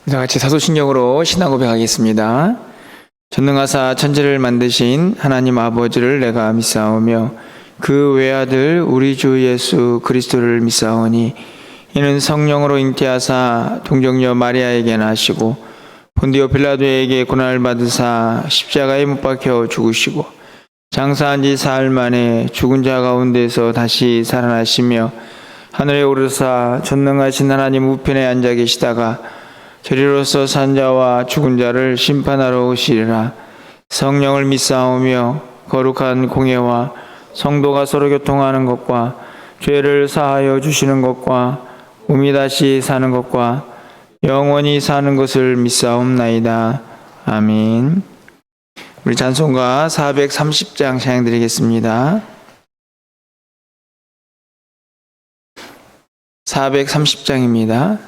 다 같이 사도신경으로 신앙 고백하겠습니다. 전능하사 천지를 만드신 하나님 아버지를 내가 믿사오며 그 외아들 우리 주 예수 그리스도를 믿사오니 이는 성령으로 잉태하사 동정녀 마리아에게 나시고 본디오 빌라도에게 고난을 받으사 십자가에 못 박혀 죽으시고 장사한 지 사흘 만에 죽은 자 가운데서 다시 살아나시며 하늘에 오르사 전능하신 하나님 우편에 앉아 계시다가 저리로서 산 자와 죽은 자를 심판하러 오시리라. 성령을 믿사오며 거룩한 공예와 성도가 서로 교통하는 것과 죄를 사하여 주시는 것과 몸이 다시 사는 것과 영원히 사는 것을 믿사옵나이다. 아멘. 우리 찬송가 430장 찬양드리겠습니다. 430장입니다.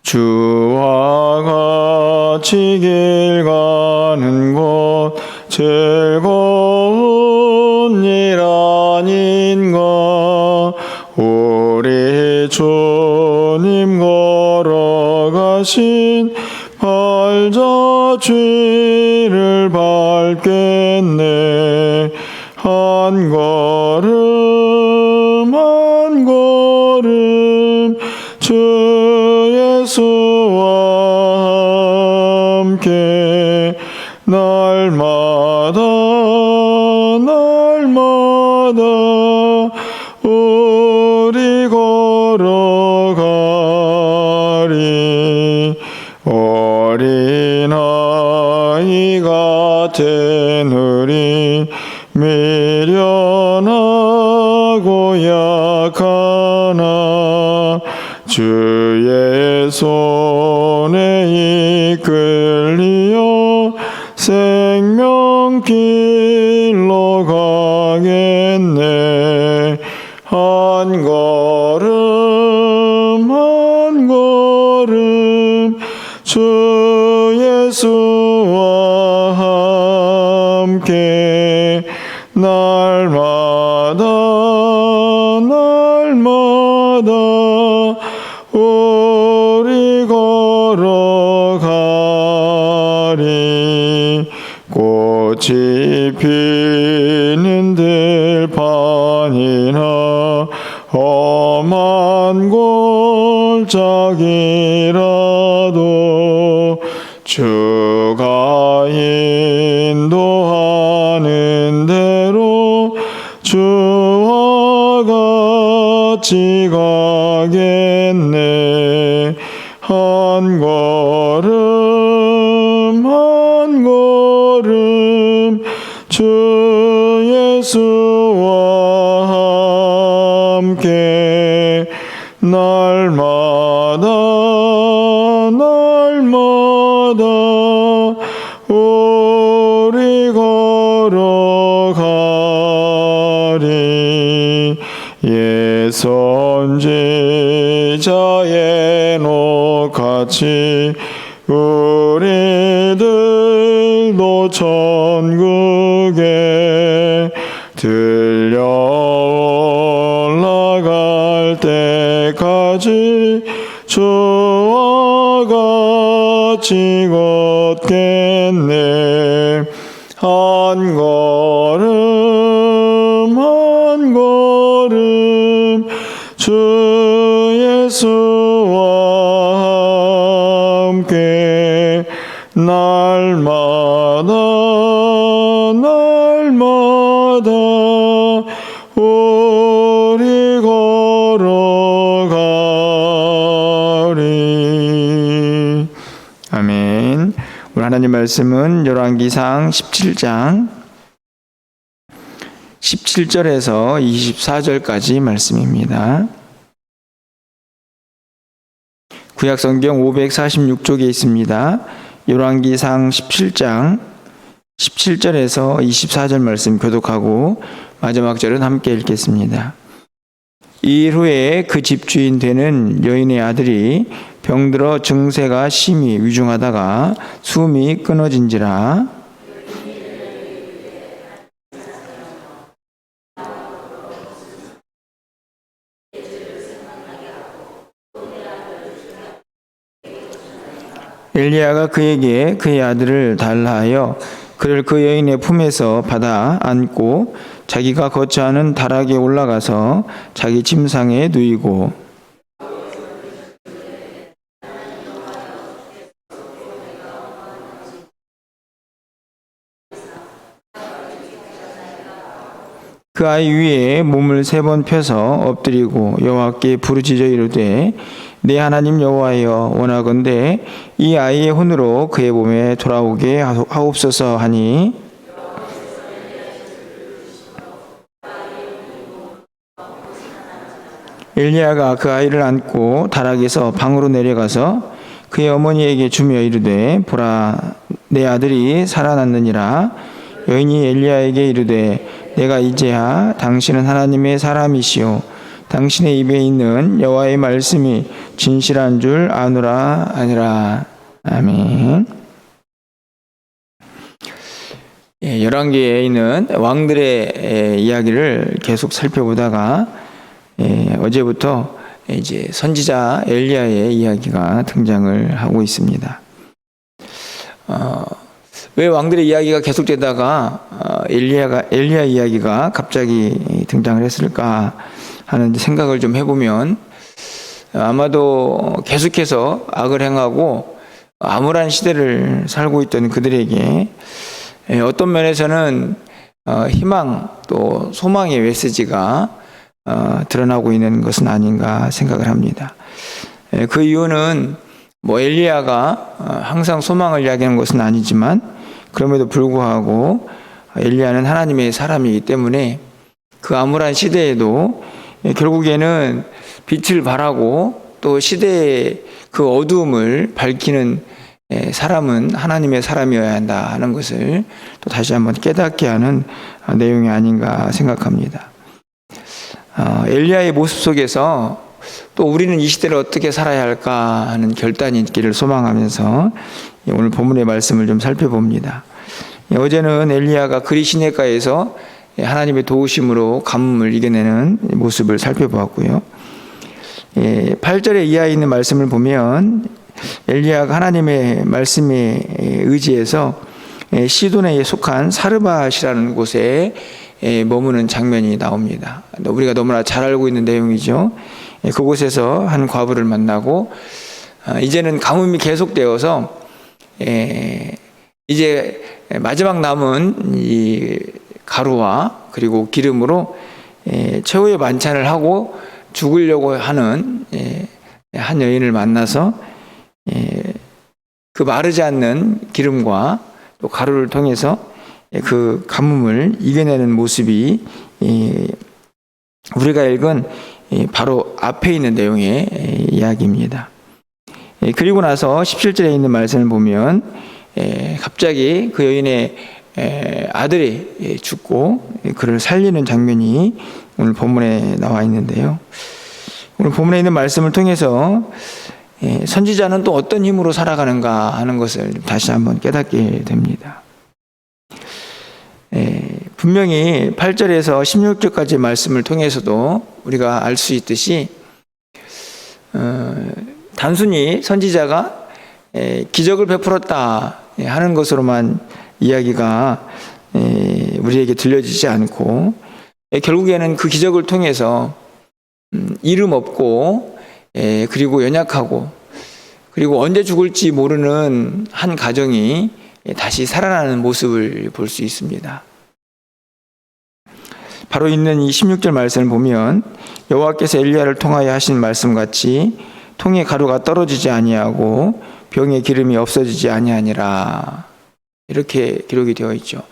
주와 같이 길 가는 곳 즐거운 일 아닌가. 우리 주님 걸어가신 발자취를 밟겠네. 한 걸음 한 걸음 주 예수와 함께 날마다 날마다 우리 걸어가리. 어린아이가 된 우리 미련하고 약하나 주의 손에 이끌리어 생명길로 가겠네. 한 걸음 한 걸음 주 예수와 함께 날마다 날마다 우리 걸어가리. 꽃이 피는 들판이나 험한 골짜기라도 주가 인도하는 대로 주와 같이 가겠네. 한 걸음 한 걸음 주 예수와 함께 날마다 날마다 우리 걸어가리. 옛 선지자의 녹같이 우리들도 천국에 들려 올라갈 때까지 주와 같이 걷겠네. 한 걸음 한 걸음 주 예수와 함께 날마다 날마다 우리 걸어가리. 아멘. 오늘 하나님 말씀은 열왕기상 17장 17절에서 24절까지 말씀입니다. 구약성경 546쪽에 있습니다. 열왕기상 17장 17절에서 24절 말씀 교독하고 마지막 절은 함께 읽겠습니다. 이 일 후에 그 집주인 되는 여인의 아들이 병들어 증세가 심히 위중하다가 숨이 끊어진지라 엘리야가 그에게 그의 아들을 달라 하여 그를 그 여인의 품에서 받아 안고 자기가 거처하는 다락에 올라가서 자기 침상에 누이고 그 아이 위에 몸을 3번 펴서 엎드리고 여호와께 부르짖어 이르되 내 하나님 여호와여 원하건대 이 아이의 혼으로 그의 몸에 돌아오게 하옵소서 하니 엘리야가 그 아이를 안고 다락에서 방으로 내려가서 그의 어머니에게 주며 이르되 보라 내 아들이 살아났느니라. 여인이 엘리야에게 이르되 내가 이제야 당신은 하나님의 사람이시오 당신의 입에 있는 여호와의 말씀이 진실한 줄 아노라 하니라. 아멘. 열왕기에 있는 왕들의 이야기를 계속 살펴보다가 어제부터 이제 선지자 엘리야의 이야기가 등장을 하고 있습니다. 왜 왕들의 이야기가 계속되다가 엘리야 이야기가 갑자기 등장을 했을까 하는 생각을 좀 해보면 아마도 계속해서 악을 행하고 암울한 시대를 살고 있던 그들에게 어떤 면에서는 희망 또 소망의 메시지가 드러나고 있는 것은 아닌가 생각을 합니다. 그 이유는 엘리야가 항상 소망을 이야기하는 것은 아니지만 그럼에도 불구하고 엘리야는 하나님의 사람이기 때문에 그 암울한 시대에도 결국에는 빛을 발하고 또 시대의 그 어두움을 밝히는 사람은 하나님의 사람이어야 한다 하는 것을 또 다시 한번 깨닫게 하는 내용이 아닌가 생각합니다. 엘리야의 모습 속에서 또 우리는 이 시대를 어떻게 살아야 할까 하는 결단이 있기를 소망하면서 오늘 본문의 말씀을 좀 살펴봅니다. 어제는 엘리야가 그리 시내가에서 하나님의 도우심으로 가뭄을 이겨내는 모습을 살펴보았고요. 8절에 이하에 있는 말씀을 보면 엘리야가 하나님의 말씀에 의지해서 시돈에 속한 사르밧이라는 곳에 머무는 장면이 나옵니다. 우리가 너무나 잘 알고 있는 내용이죠. 그곳에서 한 과부를 만나고 이제는 가뭄이 계속되어서 이제 마지막 남은 이 가루와 그리고 기름으로 최후의 만찬을 하고 죽으려고 하는 한 여인을 만나서 그 마르지 않는 기름과 또 가루를 통해서 그 가뭄을 이겨내는 모습이 우리가 읽은 바로 앞에 있는 내용의 이야기입니다. 그리고 나서 17절에 있는 말씀을 보면 갑자기 그 여인의 아들이 죽고 그를 살리는 장면이 오늘 본문에 나와 있는데요. 오늘 본문에 있는 말씀을 통해서 선지자는 또 어떤 힘으로 살아가는가 하는 것을 다시 한번 깨닫게 됩니다. 분명히 8절에서 16절까지 말씀을 통해서도 우리가 알 수 있듯이 단순히 선지자가 기적을 베풀었다 하는 것으로만 이야기가 우리에게 들려지지 않고 결국에는 그 기적을 통해서 이름 없고 그리고 연약하고 그리고 언제 죽을지 모르는 한 가정이 다시 살아나는 모습을 볼 수 있습니다. 바로 있는 이 16절 말씀을 보면 여호와께서 엘리야를 통하여 하신 말씀같이 통에 가루가 떨어지지 아니하고 병에 기름이 없어지지 아니하니라 이렇게 기록이 되어 있죠.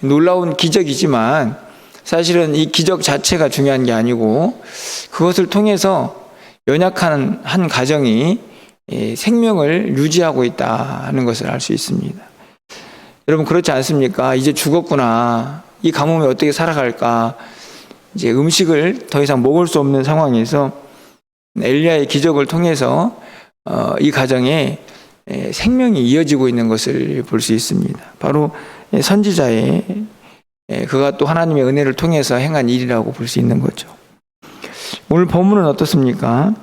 놀라운 기적이지만 사실은 이 기적 자체가 중요한 게 아니고 그것을 통해서 연약한 한 가정이 생명을 유지하고 있다 하는 것을 알 수 있습니다. 여러분 그렇지 않습니까? 이제 죽었구나. 이 가뭄에 어떻게 살아갈까? 이제 음식을 더 이상 먹을 수 없는 상황에서 엘리야의 기적을 통해서 이 가정에 생명이 이어지고 있는 것을 볼 수 있습니다. 바로 선지자의 그가 또 하나님의 은혜를 통해서 행한 일이라고 볼 수 있는 거죠. 오늘 본문은 어떻습니까?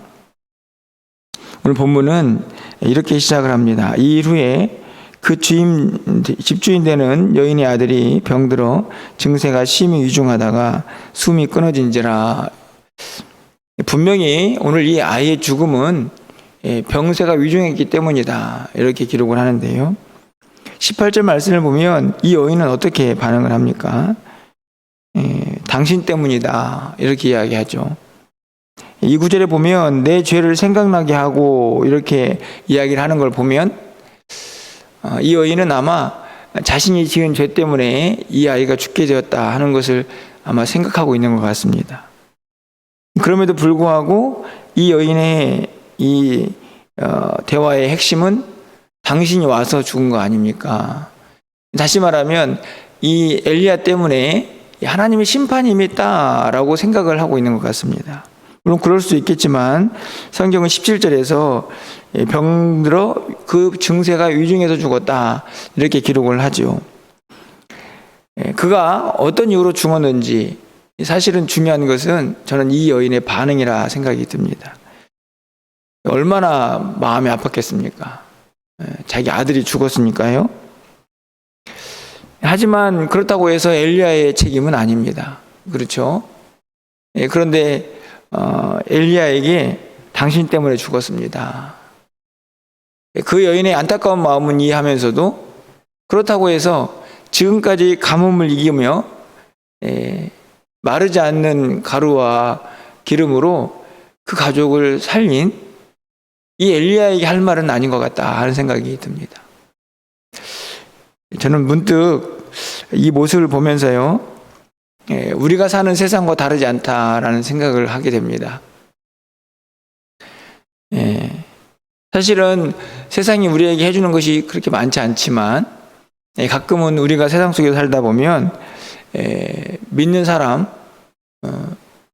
오늘 본문은 이렇게 시작을 합니다. 이 일 후에 그 집주인 되는 여인의 아들이 병들어 증세가 심히 위중하다가 숨이 끊어진지라. 분명히 오늘 이 아이의 죽음은 병세가 위중했기 때문이다, 이렇게 기록을 하는데요. 18절 말씀을 보면 이 여인은 어떻게 반응을 합니까? 당신 때문이다, 이렇게 이야기하죠. 이 구절에 보면 내 죄를 생각나게 하고 이렇게 이야기를 하는 걸 보면 이 여인은 아마 자신이 지은 죄 때문에 이 아이가 죽게 되었다 하는 것을 아마 생각하고 있는 것 같습니다. 그럼에도 불구하고 이 여인의 이 대화의 핵심은 당신이 와서 죽은 거 아닙니까? 다시 말하면 이 엘리야 때문에 하나님의 심판이 임했다라고 생각을 하고 있는 것 같습니다. 물론 그럴 수 있겠지만 성경은 17절에서 병들어 그 증세가 위중해서 죽었다, 이렇게 기록을 하죠. 그가 어떤 이유로 죽었는지 사실은 중요한 것은 저는 이 여인의 반응이라 생각이 듭니다. 얼마나 마음이 아팠겠습니까? 자기 아들이 죽었으니까요. 하지만 그렇다고 해서 엘리야의 책임은 아닙니다. 그렇죠? 그런데 엘리야에게 당신 때문에 죽었습니다. 그 여인의 안타까운 마음은 이해하면서도 그렇다고 해서 지금까지 가뭄을 이기며 마르지 않는 가루와 기름으로 그 가족을 살린 이 엘리야에게 할 말은 아닌 것 같다 하는 생각이 듭니다. 저는 문득 이 모습을 보면서요, 우리가 사는 세상과 다르지 않다라는 생각을 하게 됩니다. 사실은 세상이 우리에게 해주는 것이 그렇게 많지 않지만 가끔은 우리가 세상 속에 살다 보면 믿는 사람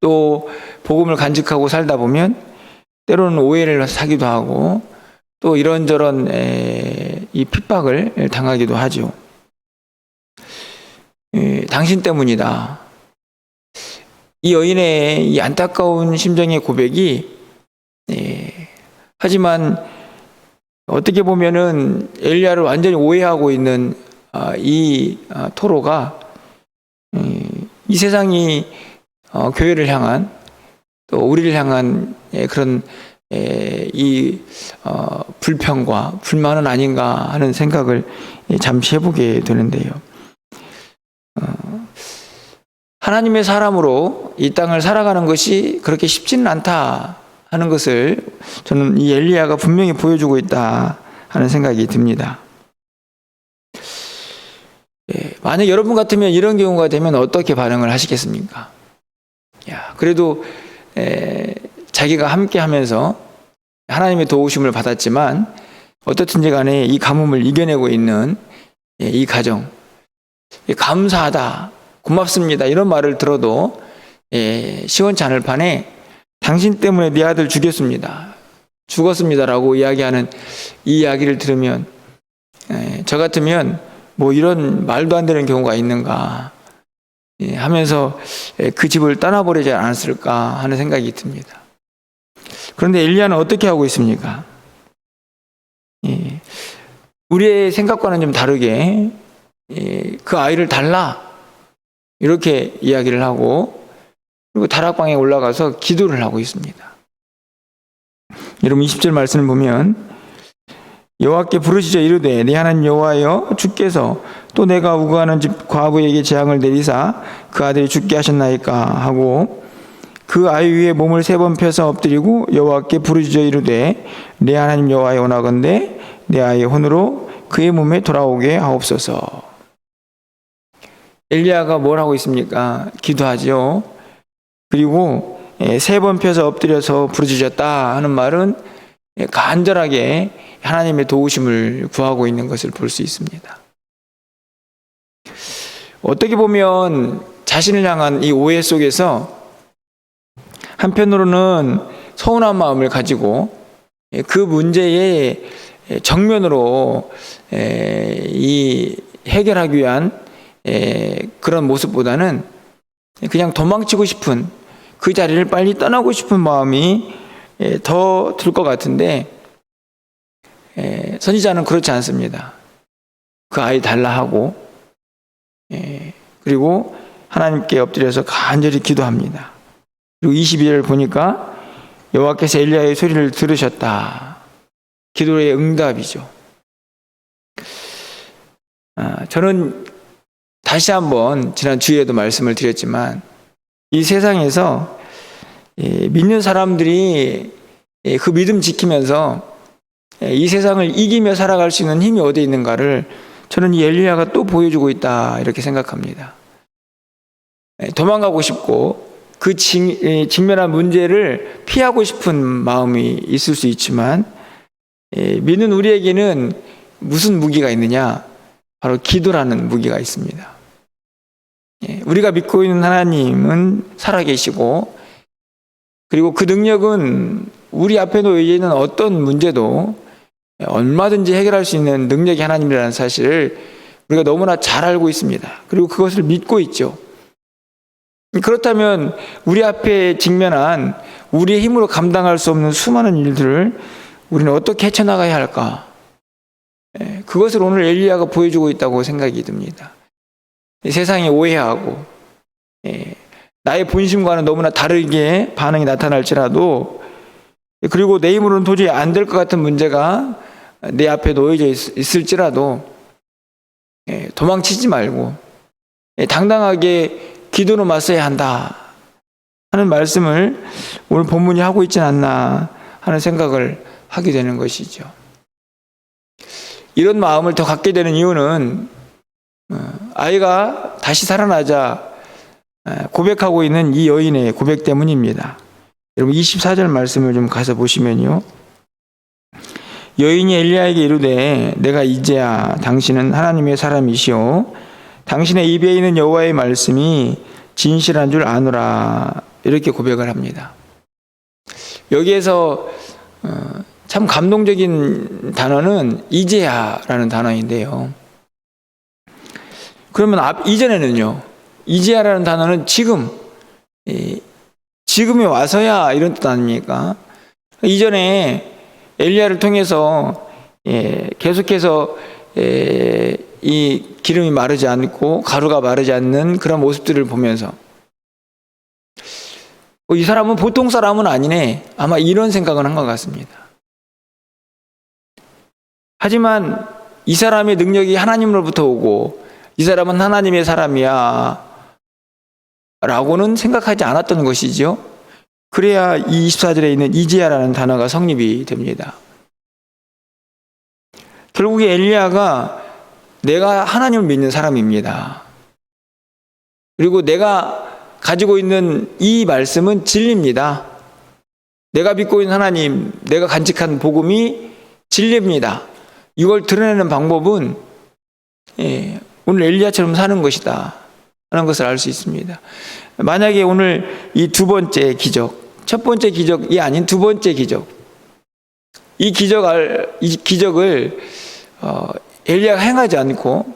또 복음을 간직하고 살다 보면 때로는 오해를 사기도 하고 또 이런저런 이 핍박을 당하기도 하죠. 당신 때문이다. 이 여인의 이 안타까운 심정의 고백이 하지만 어떻게 보면은 엘리야를 완전히 오해하고 있는 이 토로가 이 세상이 교회를 향한 또 우리를 향한 그런 이 불평과 불만은 아닌가 하는 생각을 잠시 해보게 되는데요. 하나님의 사람으로 이 땅을 살아가는 것이 그렇게 쉽지는 않다 하는 것을 저는 이 엘리야가 분명히 보여주고 있다 하는 생각이 듭니다. 만약 여러분 같으면 이런 경우가 되면 어떻게 반응을 하시겠습니까? 그래도 자기가 함께 하면서 하나님의 도우심을 받았지만 어떻든지 간에 이 가뭄을 이겨내고 있는 이 가정, 감사하다, 고맙습니다, 이런 말을 들어도 시원치 않을 판에 당신 때문에 네 아들 죽었습니다라고 이야기하는 이 이야기를 들으면 저 같으면 뭐 이런 말도 안 되는 경우가 있는가 하면서 그 집을 떠나버리지 않았을까 하는 생각이 듭니다. 그런데 엘리야는 어떻게 하고 있습니까? 우리의 생각과는 좀 다르게 그 아이를 달라, 이렇게 이야기를 하고 그리고 다락방에 올라가서 기도를 하고 있습니다. 여러분 20절 말씀을 보면 여호와께 부르시자 이르되 네 하나님 여호와여, 주께서 또 내가 우거하는 집 과부에게 재앙을 내리사 그 아들이 죽게 하셨나이까 하고 그 아이 위에 몸을 3번 펴서 엎드리고 여호와께 부르짖어 이르되 내 하나님 여호와여, 원하건대 내 아이의 혼으로 그의 몸에 돌아오게 하옵소서. 엘리야가 뭘 하고 있습니까? 기도하죠. 그리고 3번 펴서 엎드려서 부르짖었다 하는 말은 간절하게 하나님의 도우심을 구하고 있는 것을 볼 수 있습니다. 어떻게 보면 자신을 향한 이 오해 속에서 한편으로는 서운한 마음을 가지고 그 문제에 정면으로 이 해결하기 위한 그런 모습보다는 그냥 도망치고 싶은, 그 자리를 빨리 떠나고 싶은 마음이 더 들 것 같은데 선지자는 그렇지 않습니다. 그 아이 달라 하고 그리고 하나님께 엎드려서 간절히 기도합니다. 그리고 22절을 보니까 여호와께서 엘리야의 소리를 들으셨다. 기도의 응답이죠. 저는 다시 한번 지난 주에도 말씀을 드렸지만 이 세상에서 믿는 사람들이 그 믿음 지키면서 이 세상을 이기며 살아갈 수 있는 힘이 어디에 있는가를 저는 이 엘리야가 또 보여주고 있다 이렇게 생각합니다. 도망가고 싶고 그 직면한 문제를 피하고 싶은 마음이 있을 수 있지만 믿는 우리에게는 무슨 무기가 있느냐? 바로 기도라는 무기가 있습니다. 우리가 믿고 있는 하나님은 살아계시고 그리고 그 능력은 우리 앞에 놓여 있는 어떤 문제도 얼마든지 해결할 수 있는 능력이 하나님이라는 사실을 우리가 너무나 잘 알고 있습니다. 그리고 그것을 믿고 있죠. 그렇다면 우리 앞에 직면한 우리의 힘으로 감당할 수 없는 수많은 일들을 우리는 어떻게 헤쳐나가야 할까? 그것을 오늘 엘리야가 보여주고 있다고 생각이 듭니다. 세상이 오해하고 나의 본심과는 너무나 다르게 반응이 나타날지라도 그리고 내 힘으로는 도저히 안 될 것 같은 문제가 내 앞에 놓여져 있을지라도 도망치지 말고 당당하게 기도로 맞서야 한다 하는 말씀을 오늘 본문이 하고 있지 않나 하는 생각을 하게 되는 것이죠. 이런 마음을 더 갖게 되는 이유는 아이가 다시 살아나자 고백하고 있는 이 여인의 고백 때문입니다. 여러분 24절 말씀을 좀 가서 보시면요. 여인이 엘리야에게 이르되 내가 이제야 당신은 하나님의 사람이시오 당신의 입에 있는 여호와의 말씀이 진실한 줄 아노라 이렇게 고백을 합니다. 여기에서 참 감동적인 단어는 이제야라는 단어인데요. 그러면 이전에는요. 이제야라는 단어는 지금에 와서야 이런 뜻 아닙니까? 이전에 엘리야를 통해서 계속해서 이 기름이 마르지 않고 가루가 마르지 않는 그런 모습들을 보면서 이 사람은 보통 사람은 아니네 아마 이런 생각을 한 것 같습니다. 하지만 이 사람의 능력이 하나님으로부터 오고 이 사람은 하나님의 사람이야 라고는 생각하지 않았던 것이죠. 그래야 이 24절에 있는 이제야라는 단어가 성립이 됩니다. 결국에 엘리야가 내가 하나님을 믿는 사람입니다. 그리고 내가 가지고 있는 이 말씀은 진리입니다. 내가 믿고 있는 하나님, 내가 간직한 복음이 진리입니다. 이걸 드러내는 방법은 오늘 엘리야처럼 사는 것이다 하는 것을 알 수 있습니다. 만약에 오늘 이 두 번째 기적, 첫 번째 기적이 아닌 두 번째 기적, 이 기적을 엘리야가 행하지 않고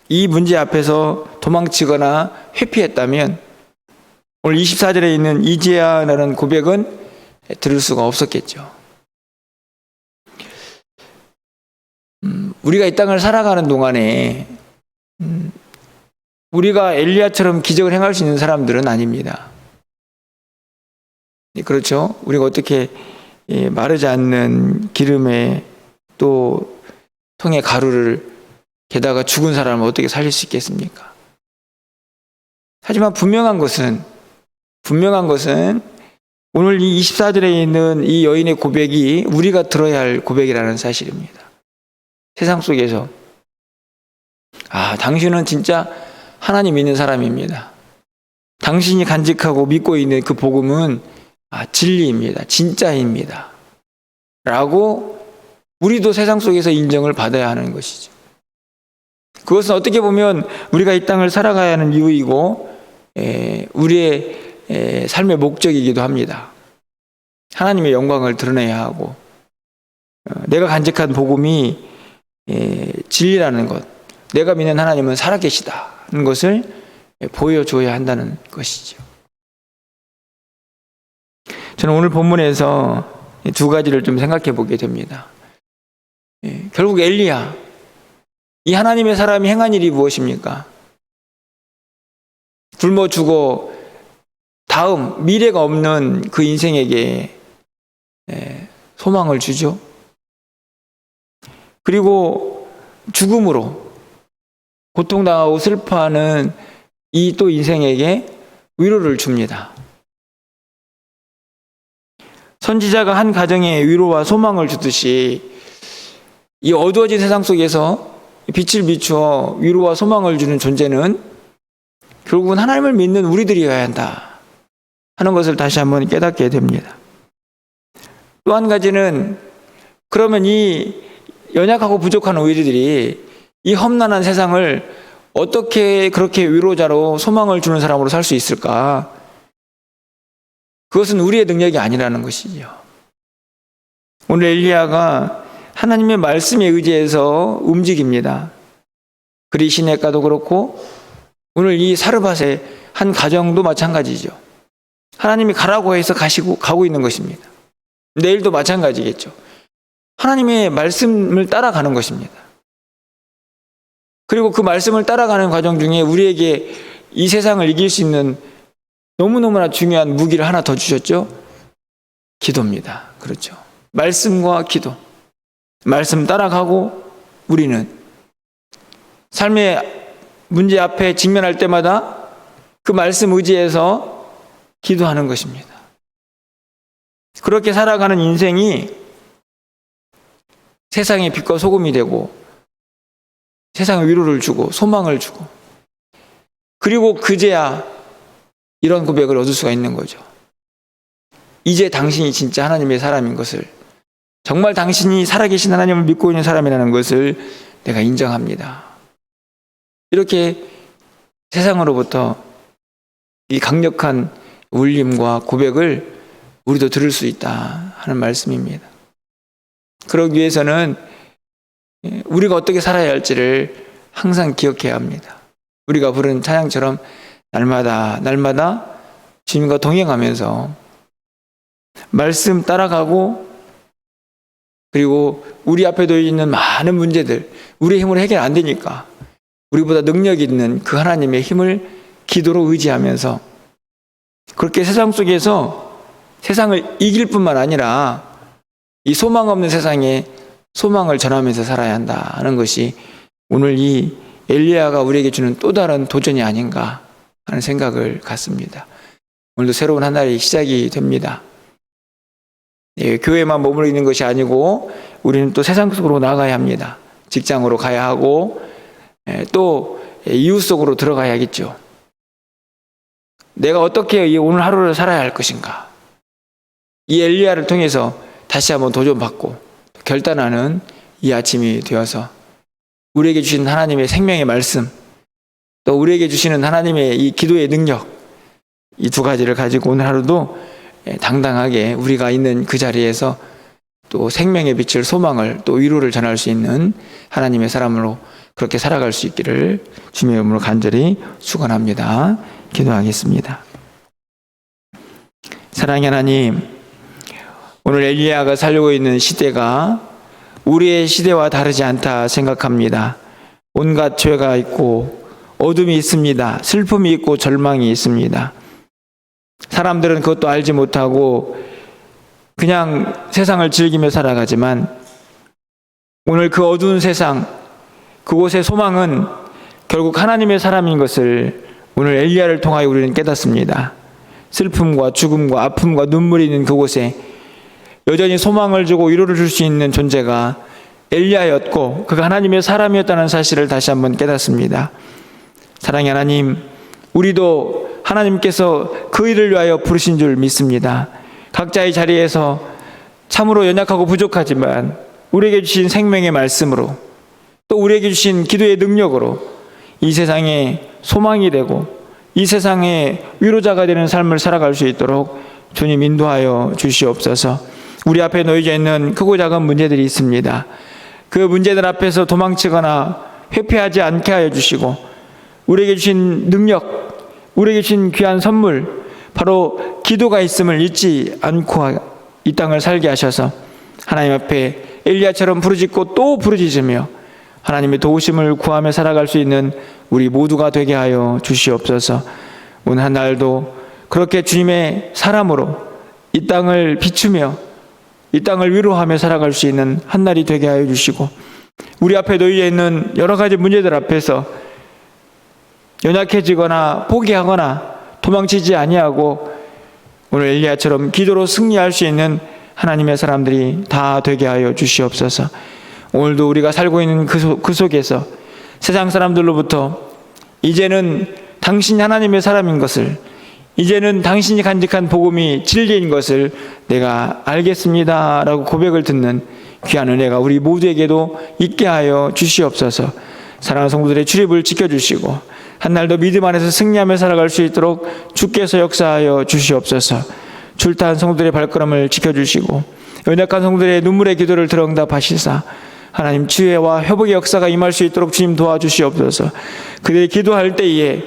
이 문제 앞에서 도망치거나 회피했다면 오늘 24절에 있는 이제야라는 고백은 들을 수가 없었겠죠. 우리가 이 땅을 살아가는 동안에 우리가 엘리야처럼 기적을 행할 수 있는 사람들은 아닙니다. 그렇죠? 우리가 어떻게 마르지 않는 기름에 또 통에 가루를 게다가 죽은 사람을 어떻게 살릴 수 있겠습니까? 하지만 분명한 것은 오늘 이 24절에 있는 이 여인의 고백이 우리가 들어야 할 고백이라는 사실입니다. 세상 속에서 당신은 진짜 하나님 믿는 사람입니다. 당신이 간직하고 믿고 있는 그 복음은 진리입니다. 진짜입니다. 라고 우리도 세상 속에서 인정을 받아야 하는 것이죠. 그것은 어떻게 보면 우리가 이 땅을 살아가야 하는 이유이고 우리의 삶의 목적이기도 합니다. 하나님의 영광을 드러내야 하고 내가 간직한 복음이 진리라는 것, 내가 믿는 하나님은 살아계시다는 것을 보여줘야 한다는 것이죠. 저는 오늘 본문에서 두 가지를 좀 생각해 보게 됩니다. 결국 엘리야, 이 하나님의 사람이 행한 일이 무엇입니까? 굶어 죽어 다음 미래가 없는 그 인생에게 소망을 주죠. 그리고 죽음으로 고통당하고 슬퍼하는 이 또 인생에게 위로를 줍니다. 선지자가 한 가정에 위로와 소망을 주듯이 이 어두워진 세상 속에서 빛을 비추어 위로와 소망을 주는 존재는 결국은 하나님을 믿는 우리들이어야 한다 하는 것을 다시 한번 깨닫게 됩니다. 또 한 가지는, 그러면 이 연약하고 부족한 우리들이 이 험난한 세상을 어떻게 그렇게 위로자로 소망을 주는 사람으로 살 수 있을까? 그것은 우리의 능력이 아니라는 것이죠. 오늘 엘리야가 하나님의 말씀에 의지해서 움직입니다. 그리 시냇가도 그렇고 오늘 이 사르밧의 한 가정도 마찬가지죠. 하나님이 가라고 해서 가고 있는 것입니다. 내일도 마찬가지겠죠. 하나님의 말씀을 따라가는 것입니다. 그리고 그 말씀을 따라가는 과정 중에 우리에게 이 세상을 이길 수 있는 너무너무나 중요한 무기를 하나 더 주셨죠? 기도입니다. 그렇죠. 말씀과 기도. 말씀 따라가고 우리는 삶의 문제 앞에 직면할 때마다 그 말씀 의지해서 기도하는 것입니다. 그렇게 살아가는 인생이 세상의 빛과 소금이 되고 세상에 위로를 주고 소망을 주고, 그리고 그제야 이런 고백을 얻을 수가 있는 거죠. 이제 당신이 진짜 하나님의 사람인 것을, 정말 당신이 살아계신 하나님을 믿고 있는 사람이라는 것을 내가 인정합니다. 이렇게 세상으로부터 이 강력한 울림과 고백을 우리도 들을 수 있다 하는 말씀입니다. 그러기 위해서는 우리가 어떻게 살아야 할지를 항상 기억해야 합니다. 우리가 부른 찬양처럼 날마다 주님과 동행하면서 말씀 따라가고, 그리고 우리 앞에 놓여 있는 많은 문제들, 우리의 힘으로 해결 안 되니까 우리보다 능력 있는 그 하나님의 힘을 기도로 의지하면서 그렇게 세상 속에서 세상을 이길 뿐만 아니라 이 소망 없는 세상에 소망을 전하면서 살아야 한다 하는 것이 오늘 이 엘리야가 우리에게 주는 또 다른 도전이 아닌가 하는 생각을 갖습니다. 오늘도 새로운 한 날이 시작이 됩니다. 교회만 머물러 있는 것이 아니고 우리는 또 세상 속으로 나가야 합니다. 직장으로 가야 하고 또 이웃 속으로 들어가야겠죠. 내가 어떻게 오늘 하루를 살아야 할 것인가. 이 엘리야를 통해서 다시 한번 도전받고 결단하는 이 아침이 되어서 우리에게 주신 하나님의 생명의 말씀, 또 우리에게 주시는 하나님의 이 기도의 능력, 이 두 가지를 가지고 오늘 하루도 당당하게 우리가 있는 그 자리에서 또 생명의 빛을, 소망을, 또 위로를 전할 수 있는 하나님의 사람으로 그렇게 살아갈 수 있기를 주님의 이름으로 간절히 축원합니다. 기도하겠습니다. 사랑의 하나님, 오늘 엘리야가 살고 있는 시대가 우리의 시대와 다르지 않다 생각합니다. 온갖 죄가 있고 어둠이 있습니다. 슬픔이 있고 절망이 있습니다. 사람들은 그것도 알지 못하고 그냥 세상을 즐기며 살아가지만 오늘 그 어두운 세상, 그곳의 소망은 결국 하나님의 사람인 것을 오늘 엘리야를 통하여 우리는 깨닫습니다. 슬픔과 죽음과 아픔과 눈물이 있는 그곳에 여전히 소망을 주고 위로를 줄 수 있는 존재가 엘리야였고 그가 하나님의 사람이었다는 사실을 다시 한번 깨닫습니다. 사랑의 하나님, 우리도 하나님께서 그 일을 위하여 부르신 줄 믿습니다. 각자의 자리에서 참으로 연약하고 부족하지만 우리에게 주신 생명의 말씀으로, 또 우리에게 주신 기도의 능력으로 이 세상에 소망이 되고 이 세상에 위로자가 되는 삶을 살아갈 수 있도록 주님 인도하여 주시옵소서. 우리 앞에 놓여져 있는 크고 작은 문제들이 있습니다. 그 문제들 앞에서 도망치거나 회피하지 않게 하여 주시고 우리에게 주신 능력, 우리에게 주신 귀한 선물, 바로 기도가 있음을 잊지 않고 이 땅을 살게 하셔서 하나님 앞에 엘리야처럼 부르짖고 또 부르짖으며 하나님의 도우심을 구하며 살아갈 수 있는 우리 모두가 되게 하여 주시옵소서. 오늘 한 날도 그렇게 주님의 사람으로 이 땅을 비추며 이 땅을 위로하며 살아갈 수 있는 한 날이 되게 하여 주시고, 우리 앞에 놓여 있는 여러 가지 문제들 앞에서 연약해지거나 포기하거나 도망치지 아니하고 오늘 엘리야처럼 기도로 승리할 수 있는 하나님의 사람들이 다 되게 하여 주시옵소서. 오늘도 우리가 살고 있는 그 속에서 세상 사람들로부터 이제는 당신이 하나님의 사람인 것을, 이제는 당신이 간직한 복음이 진리인 것을 내가 알겠습니다 라고 고백을 듣는 귀한 은혜가 우리 모두에게도 있게 하여 주시옵소서. 사랑하는 성도들의 출입을 지켜주시고 한날도 믿음 안에서 승리하며 살아갈 수 있도록 주께서 역사하여 주시옵소서. 출타한 성도들의 발걸음을 지켜주시고 연약한 성도들의 눈물의 기도를 들어응답하시사 하나님 치유와 회복의 역사가 임할 수 있도록 주님 도와주시옵소서. 그들이 기도할 때에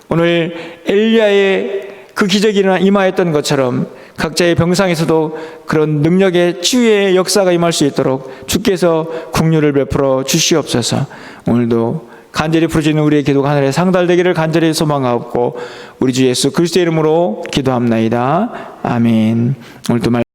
오늘 엘리야의 그 기적이 임하였던 것처럼 각자의 병상에서도 그런 능력의 치유의 역사가 임할 수 있도록 주께서 긍휼을 베풀어 주시옵소서. 오늘도 간절히 부르짖는 우리의 기도가 하늘에 상달되기를 간절히 소망하옵고 우리 주 예수 그리스도의 이름으로 기도합나이다. 아멘. 오늘도